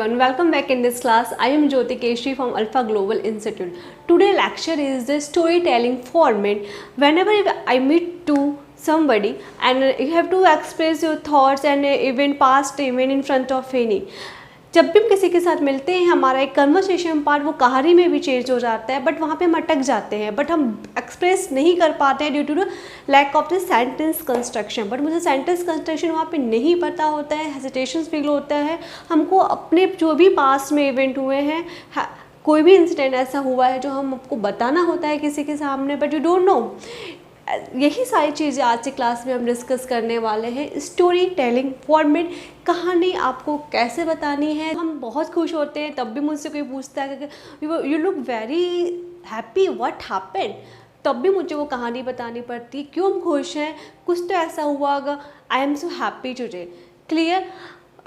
everyone, welcome back in this class. I am Jyoti Keshri from Alpha Global Institute. Today lecture is the storytelling format. Whenever I meet to somebody and you have to express your thoughts and even past event in front of any. जब भी हम किसी के साथ मिलते हैं हमारा एक कन्वर्सेशन पार्ट वो कहानी में भी चेंज हो जाता है, बट वहाँ पे हम अटक जाते हैं, बट हम एक्सप्रेस नहीं कर पाते हैं due to the lack of the sentence construction. But मुझे सेंटेंस कंस्ट्रक्शन वहाँ पे नहीं पता होता है, हेजिटेशन फील होता है. हमको अपने जो भी पास्ट में इवेंट हुए हैं, कोई भी इंसिडेंट ऐसा हुआ है जो हम आपको बताना होता है किसी के सामने, बट यू डोंट नो. यही सारी चीज़ें आज की क्लास में हम डिस्कस करने वाले हैं. स्टोरी टेलिंग फॉर्मेट, कहानी आपको कैसे बतानी है. हम बहुत खुश होते हैं तब भी मुझसे कोई पूछता है कि you look very happy, what happened, तब भी मुझे वो कहानी बतानी पड़ती. क्यों हम खुश हैं, कुछ तो ऐसा हुआ होगा. I am so happy today. Clear.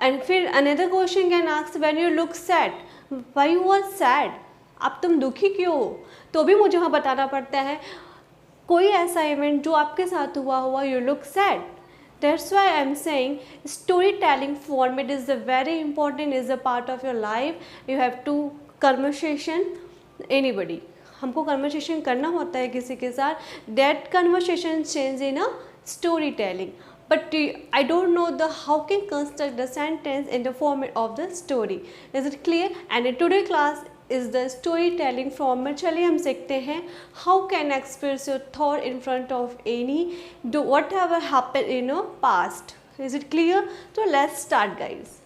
And फिर another question can ask when you look sad, why you are sad, अब तुम दुखी क्यों हो, तो भी मुझे वहाँ बताना पड़ता है. कोई ऐसा इवेंट जो आपके साथ हुआ you look sad. That's why I am saying story telling format is the very important, is a part of your life. You have to conversation anybody. हमको कन्वर्सेशन करना होता है किसी के साथ. That conversation change in a story telling. But I don't know how can construct the sentence in the format of the story. Is it clear? And in today's class is the storytelling format. चलिए हम सीखते हैं how can express your thought in front of any do whatever happened in your past. Is it clear? So let's start guys.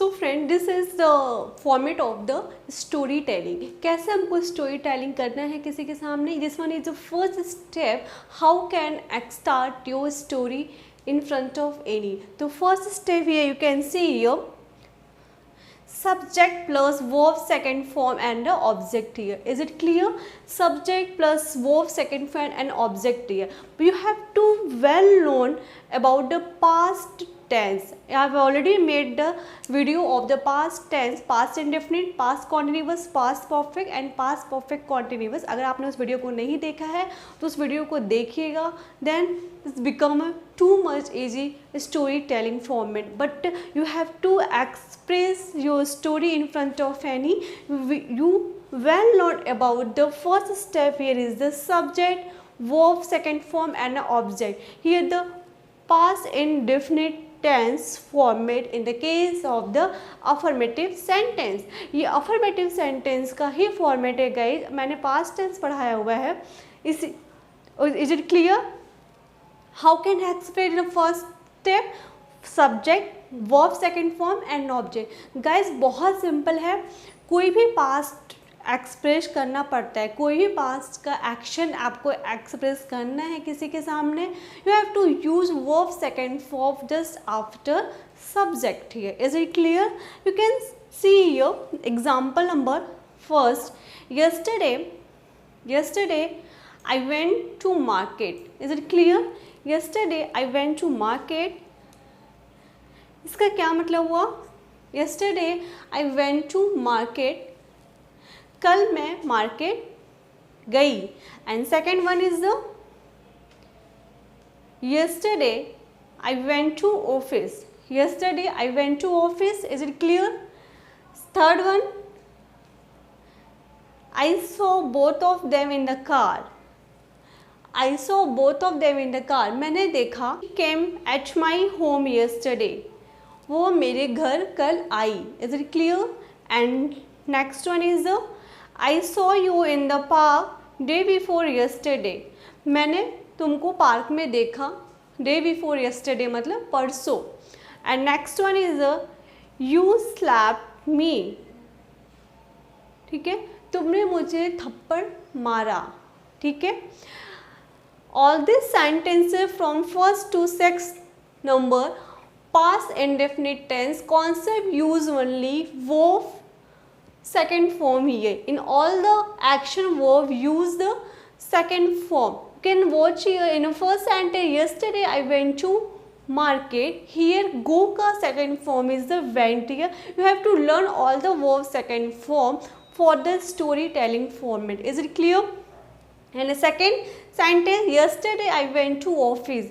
So friend, this is the format of the storytelling. कैसे हमको storytelling करना है किसी के सामने. This one is the first step. How can start your story in front of any. The first step here you can see here subject plus verb second form and the object here. Is it clear? Subject plus verb second form and object here. You have to well known about the past tense. I have already made the video of the past tense, past indefinite, past continuous, past perfect and past perfect continuous. अगर आपने उस video को नहीं देखा है तो उस video को देखिएगा. Then it's become a too much easy storytelling format. But you have to express your story in front of any. You well known about the first step here is the subject, verb second form and object. Here the past indefinite tense format in the case of the affirmative sentence. ये affirmative sentence का ही format है guys. मैंने past tense पढ़ाया हुआ है. इस is it clear? How can express the first step, subject, verb second form and object. Guys बहुत सिंपल है. कोई भी पास्ट एक्सप्रेस करना पड़ता है, कोई भी पास्ट का एक्शन आपको एक्सप्रेस करना है किसी के सामने, you have to use verb second form just after subject here. Is it clear? You can see your example number first. yesterday I went to market. Is it clear? yesterday I went to market. इसका क्या मतलब हुआ? yesterday I went to market, कल मैं market गई. And second one is the yesterday I went to office. yesterday I went to office. Is it clear? Third one, I saw both of them in the car. I saw both of them in the car. मैंने देखा. came at my home yesterday. वो मेरे घर कल आई. Is it clear? And next one is the I saw you in the park day before yesterday. मैंने तुमको park में देखा. day before yesterday मतलब परसों. and next one is you slapped me. ठीक है, तुमने मुझे थप्पड़ मारा. ठीक है. all these sentences from first to sixth number past indefinite tense concept use only verb second form here. In all the action verb use the second form. You can watch here in the first sentence, yesterday I went to market. Here go ka second form is the went here. You have to learn all the verb second form for the storytelling format. Is it clear? And the second sentence, yesterday I went to office.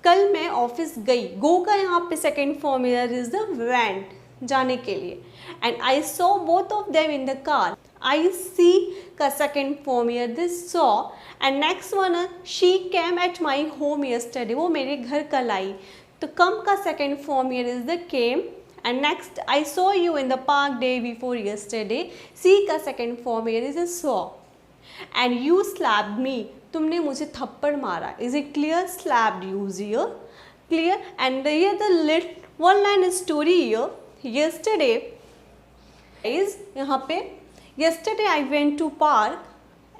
कल मैं office गई. गो का यहाँ पे second form is the went. जाने के लिए. And I saw both of them in the car. I see का second form here, this saw. And next one she came at my home yesterday. वो मेरे घर कल आई. तो come का second form here is the came. And next I saw you in the park day before yesterday. See का second form here is a saw. And you slapped me. तुमने मुझे थप्पड़ मारा. Is it clear? Slapped use here. Clear? And here the one line story here. Yesterday is यहाँ पे yesterday I went to park.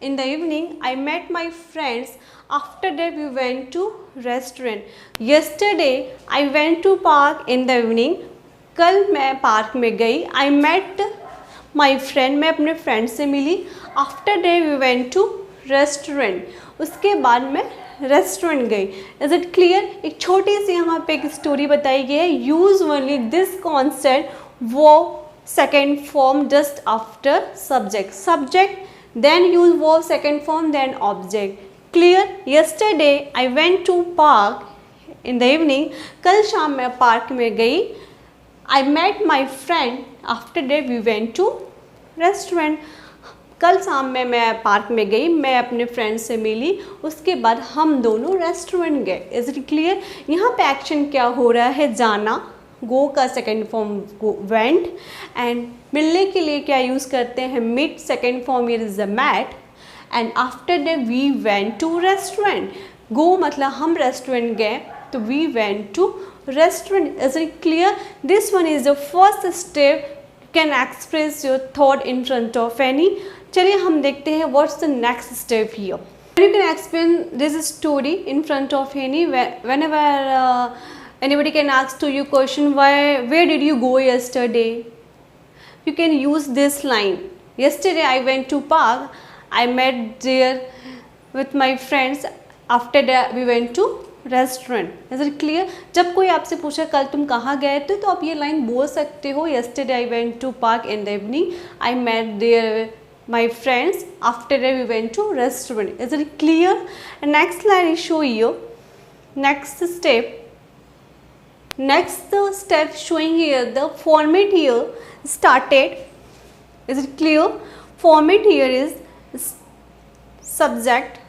In the evening I met my friends. After that we went to restaurant. Yesterday I went to park in the evening. कल मैं park में गई. I met my friend. मैं अपने friend से मिली. After that we went to restaurant. उसके बाद मैं रेस्टोरेंट गई. Is it clear? एक छोटी सी यहाँ पे एक स्टोरी बताई गई है. यूज ओनली दिस कॉन्सेप्ट वो second form just after subject. Subject then use वो second form then object. Clear? Yesterday I went to park in the evening. कल शाम मैं पार्क में गई. I met my friend. After that we went to restaurant. कल शाम में मैं पार्क में गई, मैं अपने फ्रेंड से मिली, उसके बाद हम दोनों रेस्टोरेंट गए. Is it clear? यहाँ पे एक्शन क्या हो रहा है? जाना. गो का सेकेंड फॉर्म वेंट. एंड मिलने के लिए क्या यूज़ करते हैं? Meet. Second form is the met. And after that we went to restaurant. Go मतलब हम रेस्टोरेंट गए, तो we went to restaurant. Is it clear? This one is the first step. Can express your thought in front of any. चलिए हम देखते हैं what's the next step here. You can explain this story in front of any. Whenever anybody can ask to you question, where did you go yesterday? You can use this line. Yesterday I went to park. I met there with my friends. After that we went to restaurant. Is it clear? जब कोई आपसे पूछे कल तुम कहाँ गए थे, तो आप ये लाइन बोल सकते हो. Yesterday I went to park in the evening. I met there my friends. After that we went to restaurant. Is it clear? And next line I show you. Next step showing here the format here started. Is it clear? Format here is subject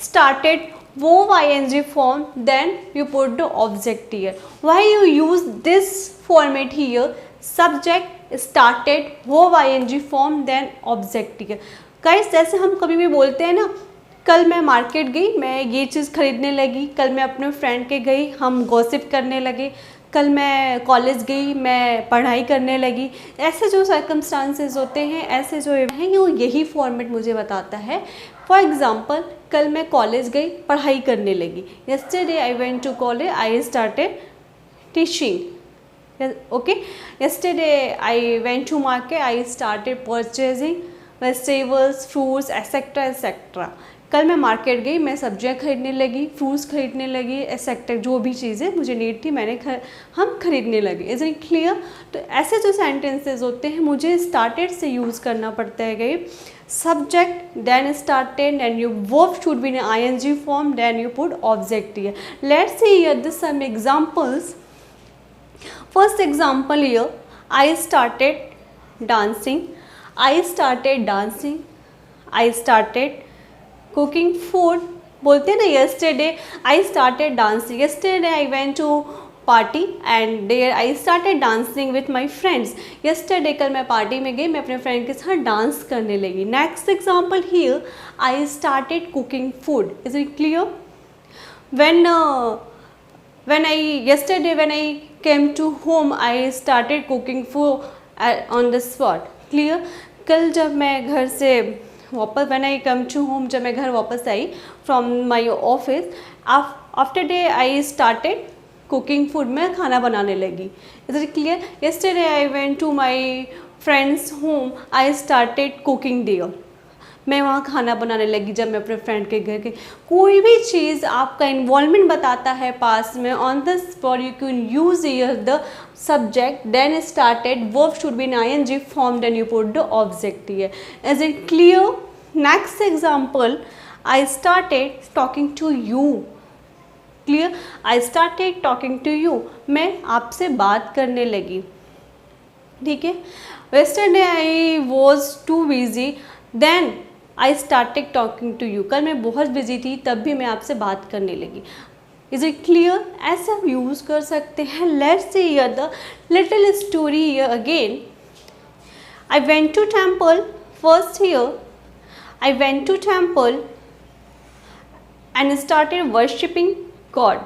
started verb ing form, then you put the object here. Why you use this format here? Subject started verb ing form then object here. Guys, जैसे हम कभी भी बोलते हैं ना, कल मैं market गई, मैं ये चीज़ खरीदने लगी. कल मैं अपने फ्रेंड के गई, हम गॉसिप करने लगे. कल मैं कॉलेज गई, मैं पढ़ाई करने लगी. ऐसे जो सर्कमस्टांसेस होते हैं, ऐसे जो हैं, वो यही फॉर्मेट मुझे बताता है. फॉर एग्ज़ाम्पल, कल मैं कॉलेज गई, पढ़ाई करने लगी. Yesterday I went to college, I started teaching. Okay. Yesterday I went to market, I started purchasing vegetables, fruits, etcetera etcetera. कल मैं मार्केट गई, मैं सब्जियां खरीदने लगी, फ्रूट्स खरीदने लगी, एक्सेट्रा जो भी चीज़ें मुझे नीड थी हम खरीदने लगे. Is it clear? तो ऐसे जो सेंटेंसेस होते हैं, मुझे स्टार्टेड से यूज़ करना पड़ता है. गई subject then started and your verb should be in ing form, then you put object here. Let's see here this some examples. First example here, I started dancing. I started cooking food. बोलते हैं ना, yesterday I started dancing. Yesterday I went to party and there I started dancing with my friends. Yesterday कल मैं party में गई, मैं अपने friend के साथ डांस करने लगी. Next example here, I started cooking food. Is it clear? Yesterday when I came to home, I started cooking food on the spot. Clear? कल जब मैं घर से वापस when I come to home, जब मैं घर वापस आई from my office, after day I started cooking food. मैं खाना बनाने लगी. Is it clear? Yesterday I went to my friend's home. I started cooking there. मैं वहाँ खाना बनाने लगी जब मैं अपने फ्रेंड के घर गई. कोई भी चीज़ आपका इन्वॉल्वमेंट बताता है पास में, on the spot you can use here the subject, then started, verb should be in ing form, then you put the object here. Is it clear? Next example, I started talking to you. Clear? I started talking to you, मैं आपसे बात करने लगी, ठीक है? Yesterday I was too busy then I started talking to you, कल मैं बहुत बिजी थी तब भी मैं आपसे बात करने लगी। Is it clear? ऐसे हम यूज़ कर सकते हैं। Let's see here the little story here again. I went to temple first here, I went to temple and started worshipping God.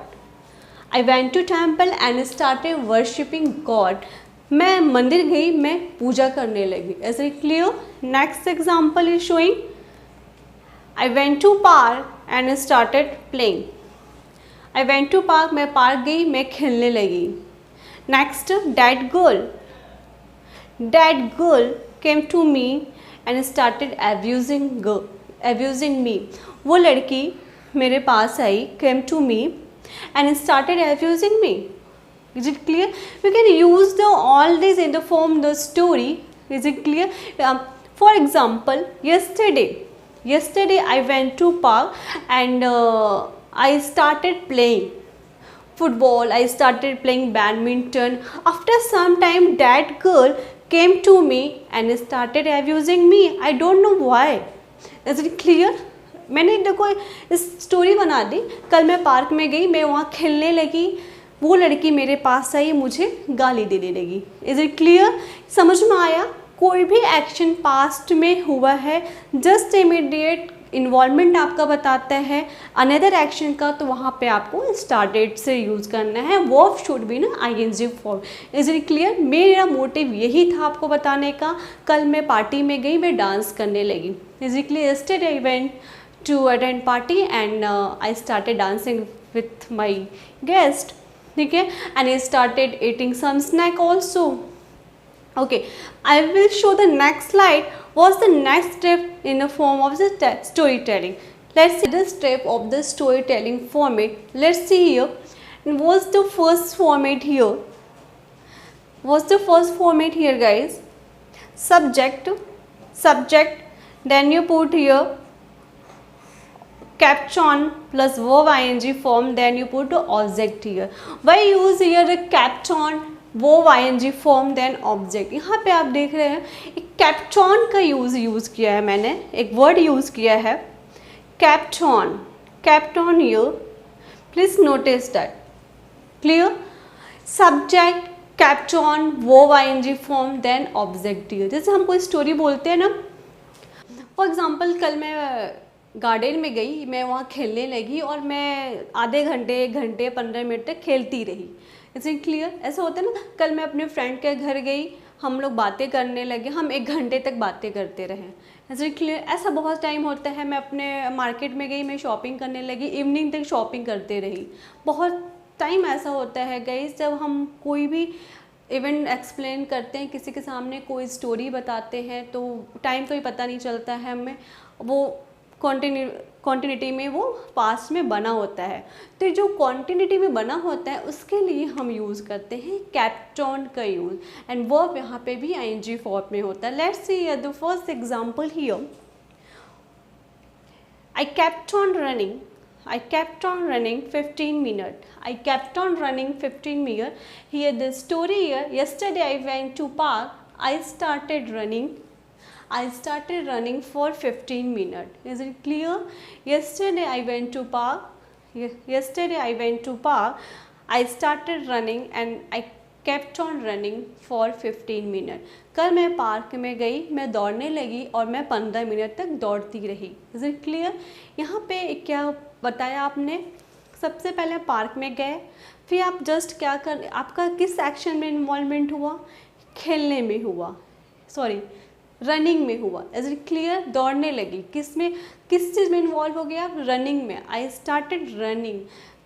I went to temple and started worshipping God. मैं मंदिर गई, मैं पूजा करने लगी। Is it clear? Next example is showing. I went to park and started playing. I went to park, मैं park गई, मैं खेलने लगी। Next, that girl came to me and started abusing me. वो लड़की मेरे पास आई, came to me and started abusing me. Is it clear? We can use all these in the form the story. Is it clear? For example, yesterday I went to park and I started playing football. I started playing badminton. After some time, that girl came to me and started abusing me. I don't know why. Is it clear? मैंने देखो इस story बना दी। कल मैं park में गई, मैं वहाँ खेलने लगी, वो लड़की मेरे पास आई, मुझे गाली देने लगी। Is it clear? समझ में आया? कोई भी एक्शन पास्ट में हुआ है, जस्ट इमीडिएट इन्वॉल्वमेंट आपका बताता है अनदर एक्शन का, तो वहाँ पे आपको स्टार्टेड से यूज़ करना है। वर्ब शुड बी ना ING form. Is it clear? मेरा मोटिव यही था आपको बताने का। कल मैं पार्टी में गई, मैं डांस करने लगी। Is it clear? Yesterday I went to attend party and I started dancing with my guest, ठीक है? And I started eating some snack also. Okay, I will show the next slide. What's the next step in the form of the storytelling? Let's see the step of the storytelling format. Let's see here. And what's the first format here? What's the first format here, guys? Subject, then you put here caption plus verb ing form, then you put object here. Why use here the caption verb ing form then object? यहाँ पे आप देख रहे हैं एक caption का use किया है मैंने, एक वर्ड यूज़ किया है caption here. Please notice that. Clear? Subject, caption, verb ing form then object here. जैसे हम कोई स्टोरी बोलते हैं ना, फॉर एग्जाम्पल कल मैं गार्डन में गई, मैं वहाँ खेलने लगी और मैं आधे घंटे 1 घंटे 15 मिनट तक खेलती रही। Is it clear? ऐसा होता है ना, कल मैं अपने फ्रेंड के घर गई, हम लोग बातें करने लगे, हम 1 घंटे तक बातें करते रहे। Is it clear? ऐसा बहुत टाइम होता है, मैं अपने मार्केट में गई, मैं शॉपिंग करने लगी, इवनिंग तक शॉपिंग करते रही। बहुत टाइम ऐसा होता है गाइस, जब हम कोई भी इवेंट एक्सप्लेन करते हैं, किसी के सामने कोई स्टोरी बताते हैं, तो टाइम का भी पता नहीं चलता है हमें, वो कॉन्टिन्यूटी में वो पास्ट में बना होता है। तो जो कॉन्टिन्यूटी में बना होता है उसके लिए हम यूज़ करते हैं कैप्टन का यूज़, एंड वर्ब यहाँ पे भी आईएनजी फॉर्म में होता है। Let's see the first example here. I kept on running 15 minutes. I kept on running 15 minutes. Here the story here. Yesterday I went to park. I started running for 15 minutes. Is it clear? Yesterday I went to park. I started running and I kept on running for 15 minutes. कल मैं park में गई, मैं दौड़ने लगी और मैं 15 minute तक दौड़ती रही। Is it clear? यहाँ पे क्या बताया आपने? सबसे पहले पार्क में गए, फिर आप जस्ट क्या कर, आपका किस एक्शन में इन्वॉल्वमेंट हुआ? खेलने में हुआ, सॉरी रनिंग में हुआ। Is it clear? दौड़ने लगी, किस चीज़ में इन्वॉल्व हो गया आप? रनिंग में। आई स्टार्टेड रनिंग,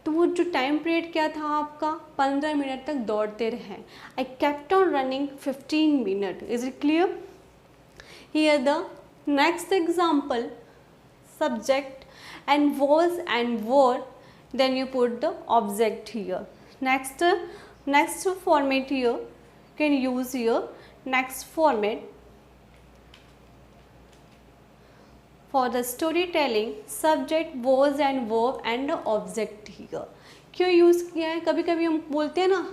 तो वो जो टाइम पीरियड क्या था आपका? 15 मिनट तक दौड़ते रहे। I kept on running 15 minute. Is it clear? Here the next example, subject and was and were, then you put the object here. Next format here, can use here next format for the storytelling, subject, was and verb and object here. क्यों use किया है? कभी कभी हम बोलते हैं ना,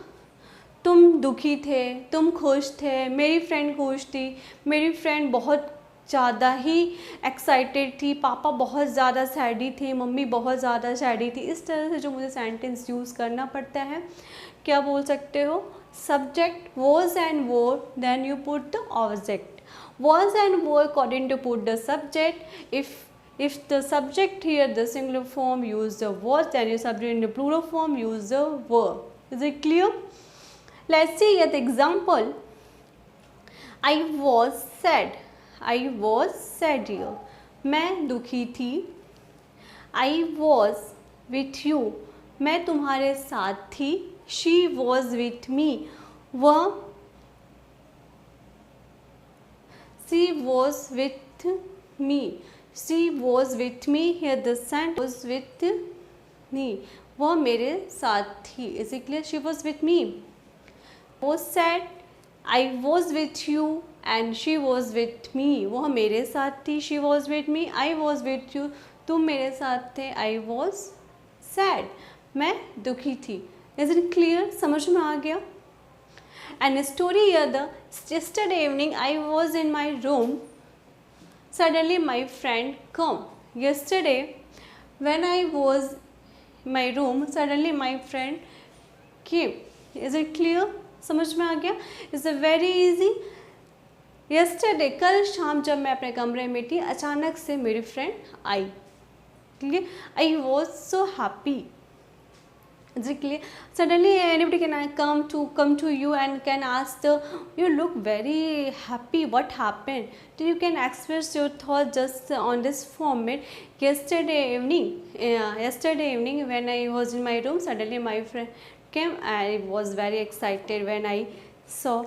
तुम दुखी थे, तुम खुश थे, मेरी फ्रेंड खुश थी, मेरी फ्रेंड बहुत ज़्यादा ही एक्साइटेड थी, पापा बहुत ज़्यादा सैडी थे, मम्मी बहुत ज़्यादा सैडी थी। इस तरह से जो मुझे सेंटेंस यूज़ करना पड़ता है, क्या बोल सकते हो? Subject was and were, then you put the object. Was and were according to put the subject. If the subject here the singular form, use the was, then you subject in the plural form, use the were. Is it clear? Let's see at example. I was sad. I was sad here. मैं दुखी थी. I was with you. मैं तुम्हारे साथ थी. She was with me. वह She was with me. She was with me. Here the sentence was with me. वह मेरे साथ थी. Is it clear? She was with me. Was sad. I was with you and she was with me. वह मेरे साथ थी. She was with me. I was with you. तुम मेरे साथ थे. I was sad. मैं दुखी थी. Is it clear? समझ में आ गया? And story here, the yesterday evening I was in my room. Suddenly my friend come. Yesterday when I was in my room, suddenly my friend came. Is it clear? समझ में आ गया? It's a very easy. Yesterday कल शाम जब मैं अपने कमरे में थी, अचानक से मेरी friend I. Clear? I was so happy. Is it clear? Suddenly anybody can come to you and can ask you look very happy, what happened? So you can express your thoughts just on this format. Yesterday evening when I was in my room, suddenly my friend came. I was very excited when I saw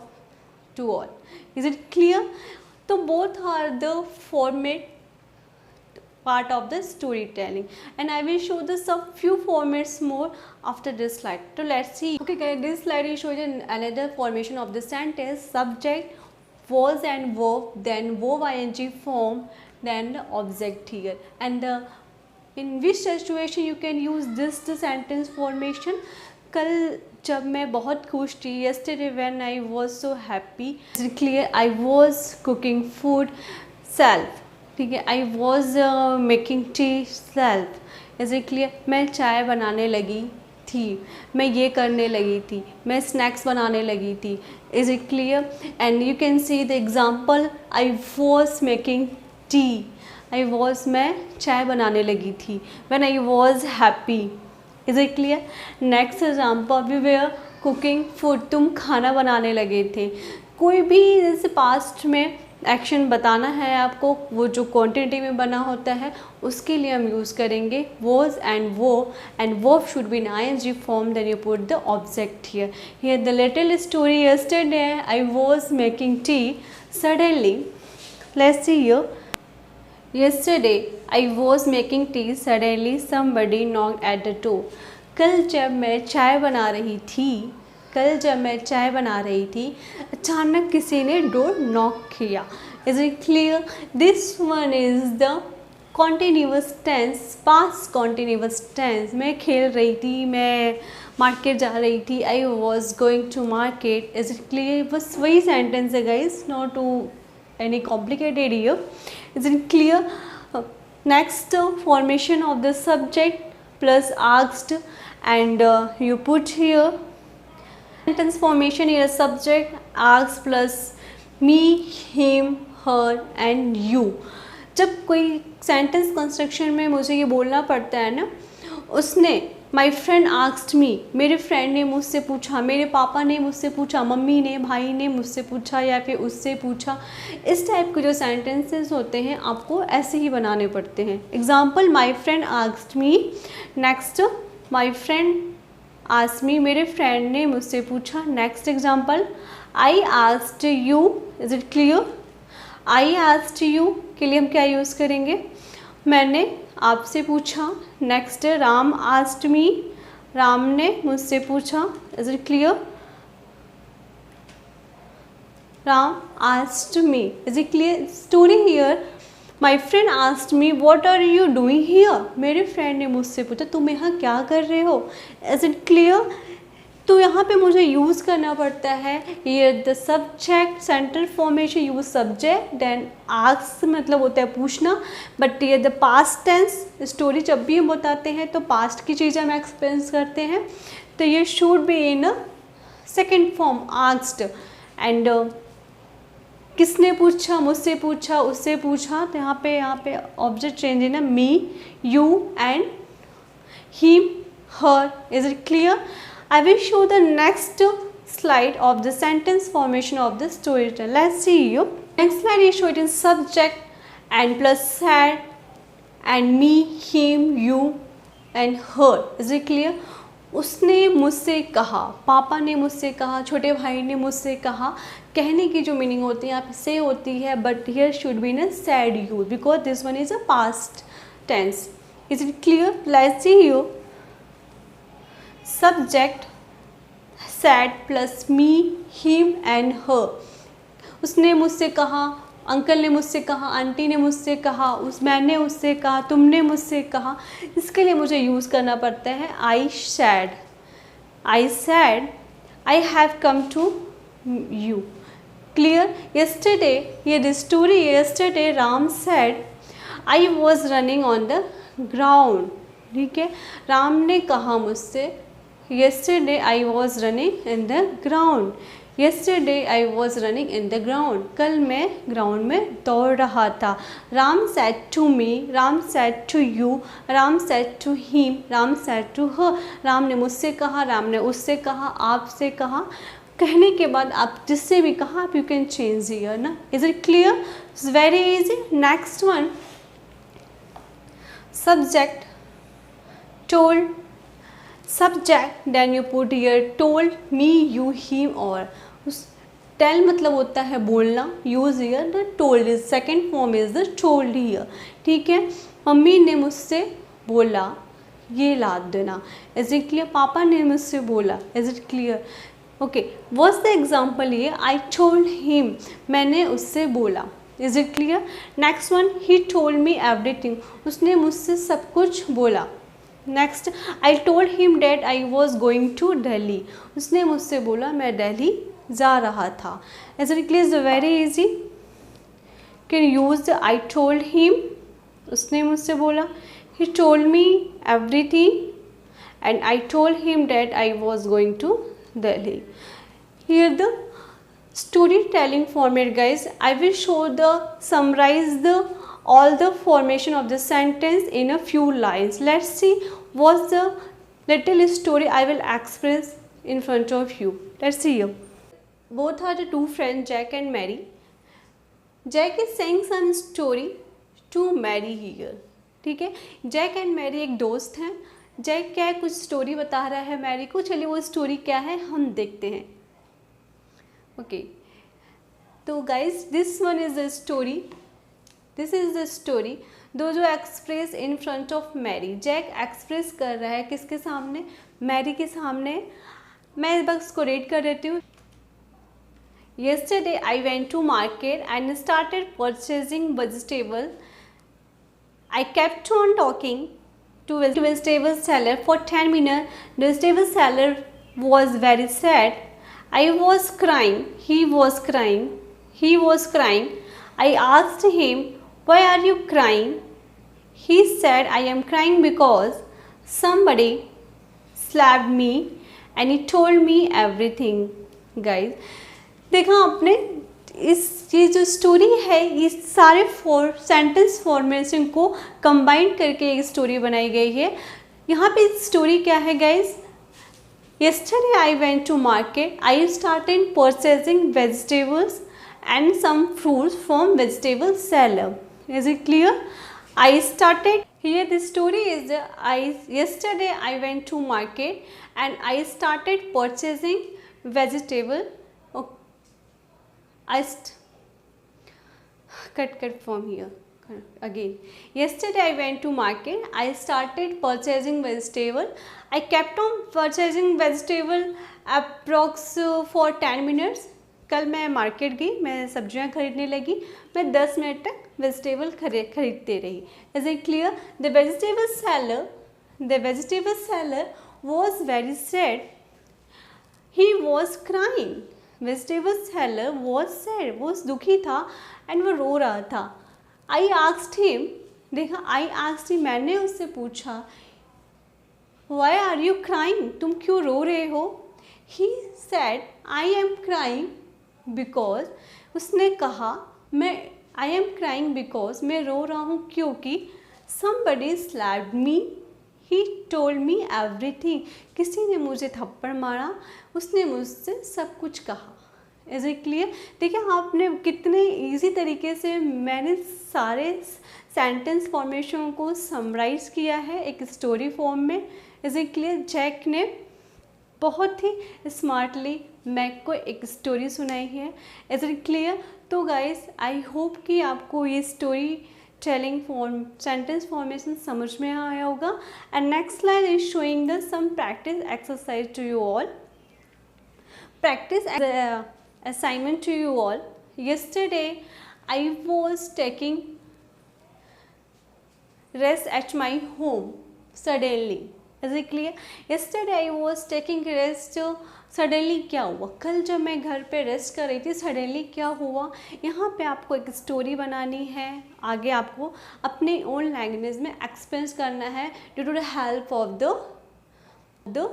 to all. Is it clear? So both are the format part of the storytelling, and I will show the some few formats more after this slide. So let's see. Okay guys, this slide will show you another formation of the sentence: subject, was and verb, then verb ing form, then the object here. And in which situation you can use this the sentence formation? कल जब मैं बहुत खुश थी. Yesterday when I was so happy. Is it clear? I was cooking food self. ठीक है. आई was making T self. Is it clear? मैं चाय बनाने लगी थी. मैं ये करने लगी थी. मैं स्नैक्स बनाने लगी थी. Is it clear? And you can see the example. I was making tea. I was, मैं चाय बनाने लगी थी. When I was happy. Is it clear? Next example, we were cooking food. तुम खाना बनाने लगे थे. कोई भी जैसे पास्ट में एक्शन बताना है आपको, वो जो क्वांटिटी में बना होता है, उसके लिए हम यूज़ करेंगे was and verb should be in ing form. Then you put the object here. Here the little story. Yesterday I was making tea. Suddenly, let's see here. Yesterday I was making tea. Suddenly somebody knocked at the door. कल जब मैं चाय बना रही थी, अचानक किसी ने डोर नॉक किया. Is it clear? This one is the continuous tense, past continuous tense. मैं खेल रही थी, मैं मार्केट जा रही थी. I was going to market. Is it clear? बस वही सेंटेंस है guys, not to any complicated here. Is it clear? Next, formation of the subject plus asked and you put here sentence formation here. Subject asked plus me, him, her and you. जब कोई sentence construction में मुझे ये बोलना पड़ता है ना, उसने माई फ्रेंड आस्क्ड मी, मेरे फ्रेंड ने मुझसे पूछा, मेरे पापा ने मुझसे पूछा, मम्मी ने, भाई ने मुझसे पूछा या फिर उससे पूछा. इस टाइप के जो सेंटेंसेस होते हैं आपको ऐसे ही बनाने पड़ते हैं. Example, my friend asked me. Next, my friend asked me, मेरे फ्रेंड ने मुझसे पूछा. Next example, I asked you. Is it clear? I asked you के लिए हम क्या यूज़ करेंगे? मैंने आपसे पूछा. Next, Ram asked me, Ram ने मुझसे पूछा. Is it clear? Ram asked me. Is it clear? Story here, my friend asked me what are you doing here, मेरे फ्रेंड ने मुझसे पूछा तुम यहाँ क्या कर रहे हो। Is it clear? तो यहाँ पे मुझे यूज़ करना पड़ता है ये the subject center formation, use subject then ask मतलब होता है पूछना, बट ये द पास्ट टेंस, स्टोरी जब भी हम बताते हैं तो पास्ट की चीज़ें हम एक्सपीरियंस करते हैं, तो ये should be in second form asked. And किसने पूछा, मुझसे पूछा, उससे पूछा, तो यहाँ पे ऑब्जेक्ट चेंज है ना, me, you and him, her. Is it clear? I will show the next slide of the sentence formation of the story. Let's see you. Next slide is showing in subject and plus said and me, him, you and her. Is it clear? उसने मुझसे कहा, पापा ने मुझसे कहा, छोटे भाई ने मुझसे कहा। कहने की जो मीनिंग होती है यहाँ पे से होती है, but here should be in a said use because this one is a past tense. Is it clear? Let's see you. Subject said plus me, him and her. उसने मुझसे कहा, अंकल ने मुझसे कहा, आंटी ने मुझसे कहा, मैंने उससे कहा, तुमने मुझसे कहा। इसके लिए मुझे यूज़ करना पड़ता है I said. I said I have come to you. Clear? Yesterday, ये the story, yesterday Ram said I was running on the ground. ठीक है, राम ने कहा मुझसे yesterday I was running in the ground. Yesterday I was running in the ground. कल मैं ground में दौड़ रहा था। Ram said to me, Ram said to you, Ram said to him, Ram said to her. Ram ने मुझसे कहा, राम ने उससे कहा, आपसे कहा। कहने के बाद आप जिससे भी कहा आप यू कैन चेंज हियर ना। Is it clear? It's very easy. Next one, subject told, subject then you put here told me, you, him or। उस tell मतलब होता है बोलना, use here the told is second form is the told here। ठीक है, mummy ने मुझसे बोला ये ला देना। Is it clear? पापा ने मुझसे बोला। Is it clear? Okay, what's the example here? I told him, मैंने उससे बोला। Is it clear? Next one, he told me everything, उसने मुझसे सब कुछ बोला। Next, I told him that I was going to Delhi, उसने मुझसे बोला मैं दिल्ली जा रहा था। Is it clear? Very easy. Can use the I told him, उसने मुझसे बोला, he told me everything and I told him that I was going to Delhi. Here the story telling format guys. I will show the summarize the all the formation of the sentence in a few lines. Let's see what's the little story I will express in front of you. Let's see here. Both are the two friends Jack and Mary. Jack is saying some story to Mary here. ठीक है, Jack and Mary एक दोस्त हैं। Jack क्या है, कुछ story बता रहा है मैरी को। चलिए वो स्टोरी क्या है हम देखते हैं। ओके, तो guys this one is the story, this is the story दो जो express in front of Mary. Jack express कर रहा है किसके सामने? मैरी के सामने। मैं बस को रीड कर देती हूँ। Yesterday I went to market and started purchasing vegetable. I kept on talking to vegetable seller for 10 minutes. The vegetable seller was very sad. I was crying. He was crying. He was crying. I asked him, why are you crying? He said, I am crying because somebody slapped me and he told me everything. Guys, देखा आपने, इस ये जो story है इस सारे sentence formation को combine करके एक स्टोरी बनाई गई है। यहाँ पे स्टोरी क्या है guys? Yesterday I went to market. I started purchasing vegetables and some fruits from vegetable seller. Is it clear? I started here. The story is yesterday I went to market and I started purchasing vegetable. Cut from here again. Yesterday I went to market. I started purchasing vegetable. I kept on purchasing vegetable approx for 10 minutes. कल मैं market गई, मैं सब्जियां खरीदने लगी, मैं 10 minute तक vegetable खरीदते रही। Is it clear? The vegetable seller was very sad, he was crying. Vegetable seller was sad, वो दुखी था एंड वो रो रहा था। आई आस्क्ड हिम, देखा, आई आस्क्ड हिम, मैंने उससे पूछा, वाई आर यू क्राइंग, तुम क्यों रो रहे हो? He said, I am crying because, उसने कहा, आई एम क्राइंग बिकॉज, मैं रो रहा हूँ क्योंकि somebody slapped me, he told me everything, किसी ने मुझे थप्पड़ मारा, उसने मुझसे सब कुछ कहा। Is it clear? देखिए आपने कितने इजी तरीके से मैंने सारे सेंटेंस फॉर्मेशन को समराइज किया है एक स्टोरी फॉर्म में। Is it clear? जैक ने बहुत ही स्मार्टली मैक को एक स्टोरी सुनाई है। Is it clear? तो गाइस आई होप कि आपको ये story telling form sentence formation समझ में आया होगा। And next slide is showing the some practice exercise to you all. Practice assignment to you all. Yesterday I was taking rest at my home suddenly. Is it clear? Yesterday I was taking rest. Suddenly क्या हुआ? कल जब मैं घर पे rest कर रही थी सडनली क्या हुआ? यहाँ पे आपको एक स्टोरी बनानी है, आगे आपको अपने ओन लैंग्वेज में एक्सप्रेस करना है due to the help of the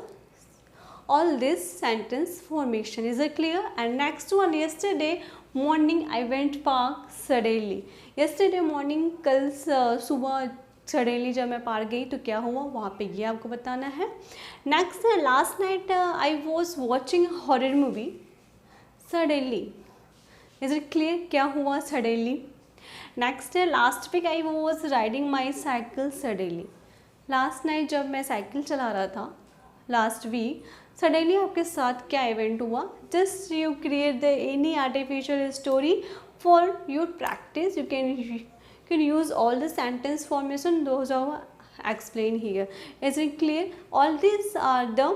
all this sentence formation. Is it clear? And next one, yesterday morning I went park suddenly. Yesterday morning, कल सुबह suddenly जब मैं पार्क गई तो क्या हुआ वहाँ पे, ये आपको बताना है। नेक्स्ट है last night I was watching a horror movie suddenly. Is it clear? क्या हुआ suddenly? नेक्स्ट है last week I was riding my cycle suddenly. Last night जब मैं साइकिल चला रहा था लास्ट वीक, सडनली आपके साथ क्या इवेंट हुआ? Just you create the any artificial story for your practice. You can use all the sentence formation those are explain here. Is it clear? All this are the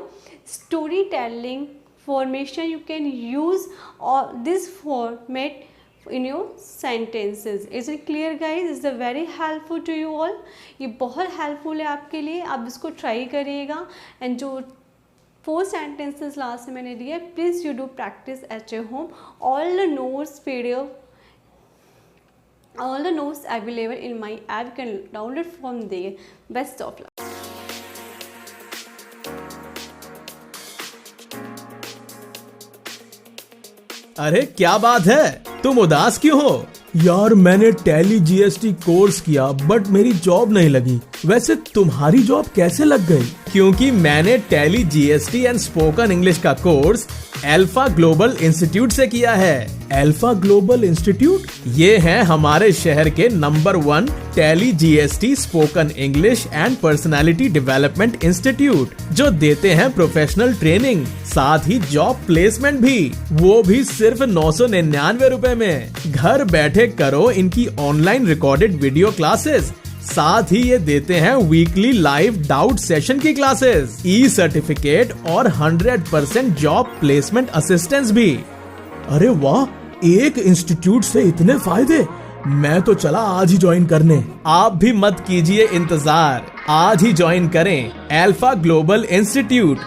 story telling formation you can use all this format in your sentences. Is it clear guys? Is very helpful to you all. ये बहुत helpful है आपके लिए, आप इसको try करिएगा। And जो 4 sentences last में मैंने दिया, please you do practice at your home. All the notes PDF, all the notes available in my app, you can download from there. Best of luck. अरे क्या बात है, तुम उदास क्यों हो? यार मैंने टैली जीएसटी कोर्स किया बट मेरी जॉब नहीं लगी। वैसे तुम्हारी जॉब कैसे लग गई? क्योंकि मैंने tally GST and spoken English का कोर्स अल्फा ग्लोबल इंस्टीट्यूट से किया है। अल्फा ग्लोबल इंस्टीट्यूट ये है हमारे शहर के number 1 tally GST spoken English and personality development institute, जो देते हैं प्रोफेशनल ट्रेनिंग, साथ ही जॉब प्लेसमेंट भी, वो भी सिर्फ 999 रुपए में। घर बैठे करो इनकी ऑनलाइन रिकॉर्डेड वीडियो क्लासेस, साथ ही ये देते हैं वीकली लाइव डाउट सेशन की क्लासेस, ई सर्टिफिकेट और 100% जॉब प्लेसमेंट असिस्टेंस भी। अरे वाह, एक इंस्टीट्यूट से इतने फायदे, मैं तो चला आज ही ज्वाइन करने। आप भी मत कीजिए इंतजार, आज ही ज्वाइन करें अल्फा ग्लोबल इंस्टीट्यूट।